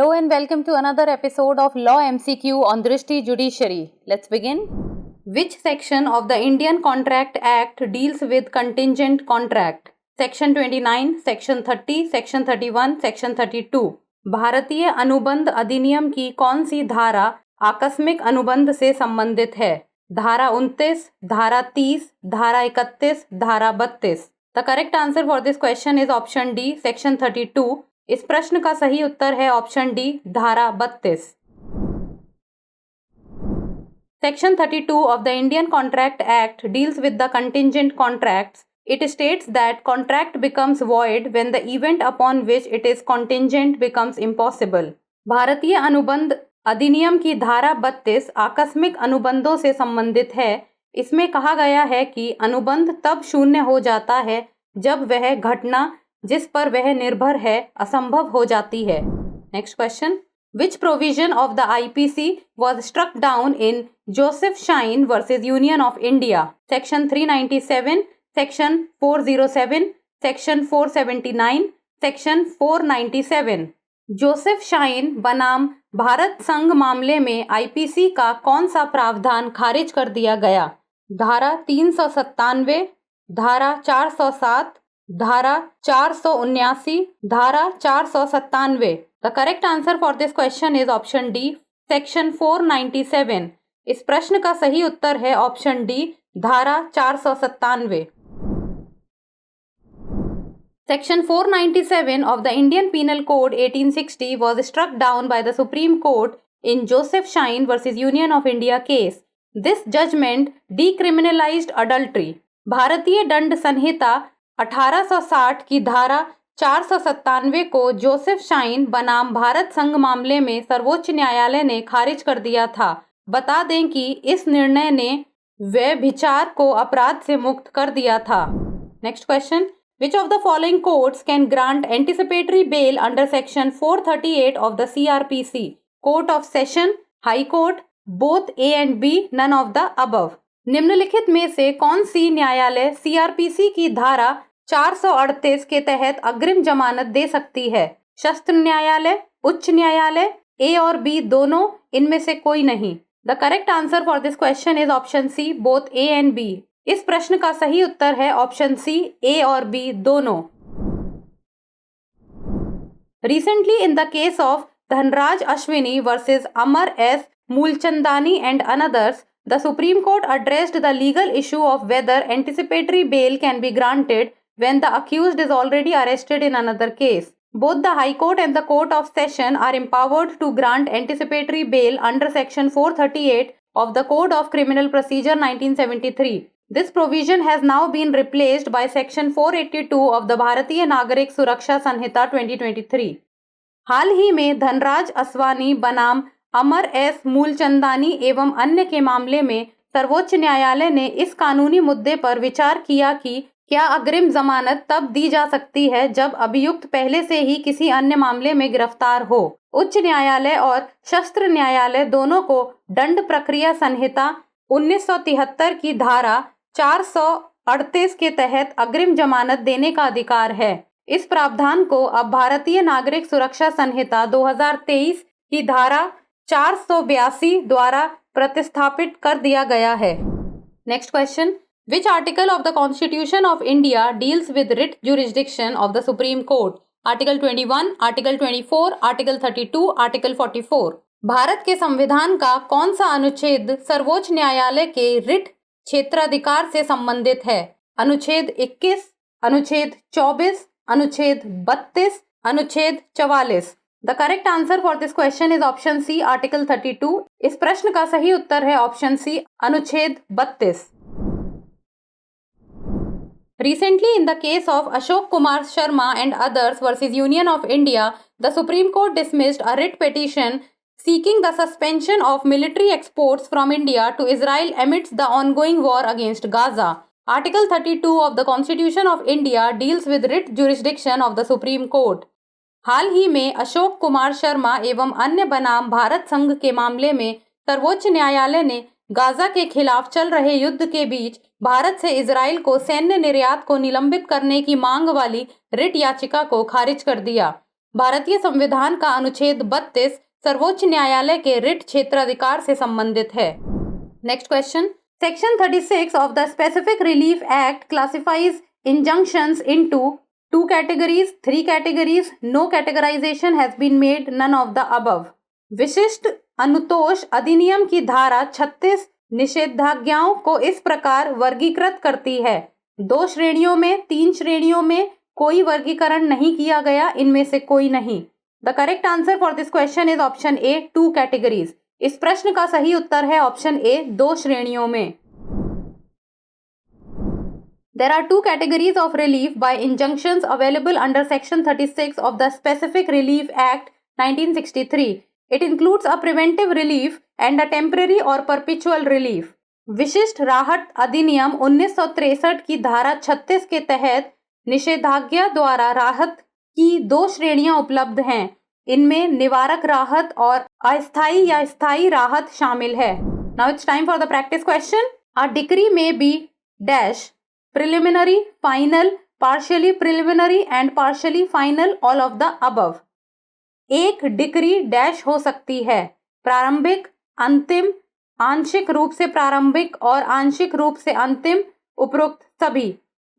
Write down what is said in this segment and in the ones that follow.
Hello and welcome to another episode of Law MCQ on Drishti Judiciary. Let's begin. Which section of the Indian Contract Act deals with contingent contract? Section 29, Section 30, Section 31, Section 32. भारतीय अनुबंध अधिनियम की कौन सी धारा आकस्मिक अनुबंध से संबंधित है? धारा 29, धारा 30, धारा 31, धारा 32. The correct answer for this question is option D, Section 32. इस प्रश्न का सही उत्तर है ऑप्शन डी, धारा 32. Section 32 of the Indian Contract Act deals with the contingent contracts. It states that contract becomes void when the event upon which it is contingent becomes impossible. भारतीय अनुबंध अधिनियम की धारा 32 आकस्मिक अनुबंधों से संबंधित है. इसमें कहा गया है कि अनुबंध तब शून्य हो जाता है जब वह घटना जिस पर वह निर्भर है असंभव हो जाती है. Next question. Which provision of the IPC was struck down in Joseph Shine versus Union of India? Section 397, Section 407, Section 479, Section 497. Joseph shine बनाम भारत संघ मामले में आईपीसी का कौन सा प्रावधान खारिज कर दिया गया? धारा 397, धारा 407, धारा 479, धारा 497. The correct answer for this question is option D, Section 497. इस प्रश्न का सही उत्तर है ऑप्शन डी, धारा 497. Section 497 of the Indian Penal Code 1860 was struck down by the Supreme Court in Joseph Shine versus Union of India case. This judgment decriminalized adultery. भारतीय दंड संहिता 1860 की धारा 497 को जोसेफ शाइन बनाम भारत संघ मामले में सर्वोच्च न्यायालय ने खारिज कर दिया था. बता दें कि इस निर्णय ने व्यभिचार को अपराध से मुक्त कर दिया था. Next question. Which of the following courts can grant anticipatory bail under section 438 of the CRPC? Court of Session, High Court, both A and B, none of the above. निम्नलिखित में से कौन सी न्यायालय सीआरपीसी की धारा 438 के तहत अग्रिम जमानत दे सकती है? शस्त्र न्यायालय, उच्च न्यायालय, ए और बी दोनों, इनमें से कोई नहीं. The correct answer for this question is option C, both A and B. इस प्रश्न का सही उत्तर है ऑप्शन सी, ए और बी दोनों. Recently in the case of Dhanraj Ashwini versus Amar S Moolchandani and others, the Supreme Court addressed the legal issue of whether anticipatory bail can be granted when the accused is already arrested in another case. Both the High Court and the Court of Session are empowered to grant anticipatory bail under Section 438 of the Code of Criminal Procedure 1973. This provision has now been replaced by Section 482 of the भारतीय नागरिक सुरक्षा संहिता 2023. हाल ही में धनराज असवानी बनाम अमर S Moolchandani एवं अन्य के मामले में सर्वोच्च न्यायालय ने इस कानूनी मुद्दे पर विचार किया कि क्या अग्रिम जमानत तब दी जा सकती है जब अभियुक्त पहले से ही किसी अन्य मामले में गिरफ्तार हो. उच्च न्यायालय और शस्त्र न्यायालय दोनों को दंड प्रक्रिया संहिता 1973 की धारा 438 के तहत अग्रिम जमानत देने का अधिकार है. इस प्रावधान को अब भारतीय नागरिक सुरक्षा संहिता 2023 की धारा 482 द्वारा प्रतिस्थापित कर दिया गया है. Next question. Which article of the constitution of India deals with writ jurisdiction of the supreme court? Article 21, article 24, article 32, article 44. Bharat के संविधान का कौन सा अनुच्छेद सर्वोच्च न्यायालय के रिट क्षेत्राधिकार से संबंधित है? अनुच्छेद 21, अनुच्छेद 24, अनुच्छेद 32, अनुच्छेद 44. The correct answer for this question is option C, article 32. इस प्रश्न का सही उत्तर है ऑप्शन सी, अनुच्छेद 32. Recently in the case of Ashok Kumar Sharma and others versus Union of India, the Supreme Court dismissed a writ petition seeking the suspension of military exports from India to Israel amidst the ongoing war against Gaza. Article 32 of the Constitution of India deals with writ jurisdiction of the Supreme Court. हाल ही में अशोक कुमार शर्मा एवं अन्य बनाम भारत संघ के मामले में सर्वोच्च न्यायालय ने गाजा के खिलाफ चल रहे युद्ध के बीच भारत से इजराइल को सैन्य निर्यात को निलंबित करने की मांग वाली रिट याचिका को खारिज कर दिया. भारतीय संविधान का अनुच्छेद 32 सर्वोच्च न्यायालय के रिट क्षेत्राधिकार से संबंधित है। Next question, section 36 of the specific relief act classifies injunctions into 2 categories, 3 categories, no categorization has been made, none of the above। विशिष्ट अनुतोष अधिनियम की धारा 36 निषेधाज्ञाओं को इस प्रकार वर्गीकृत करती है, 2 श्रेणियों में, 3 श्रेणियों में, कोई वर्गीकरण नहीं किया गया, इनमें से कोई नहीं। The correct answer for this question is option A 2 categories. इस प्रश्न का सही उत्तर है ऑप्शन ए 2 श्रेणियों में। There are 2 categories of relief by injunctions available under Section 36 of the Specific Relief Act 1963. It includes a preventive relief and a temporary or perpetual relief. विशिष्ट राहत अधिनियम 1963 की धारा 36 के तहत निषेधाज्ञा द्वारा राहत की 2 श्रेणियां उपलब्ध हैं। इनमें निवारक राहत और अस्थायी या स्थायी राहत शामिल है। Now it's time for the practice question. A decree may be dash preliminary, final, partially preliminary and partially final, all of the above। एक डिक्री डैश हो सकती है, प्रारंभिक, अंतिम, आंशिक रूप से प्रारंभिक और आंशिक रूप से अंतिम, उपरोक्त सभी।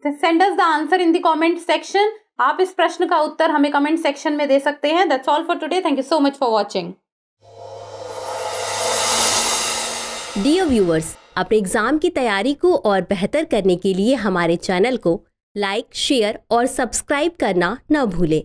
Send us the answer in the comment section. आप इस प्रश्न का उत्तर हमें कमेंट सेक्शन में दे सकते हैं। That's all for today. Thank you so much for watching. Dear viewers, अपने एग्जाम की तैयारी को और बेहतर करने के लिए हमारे चैनल को लाइक, शेयर और सब्सक्राइब करना न भूलें।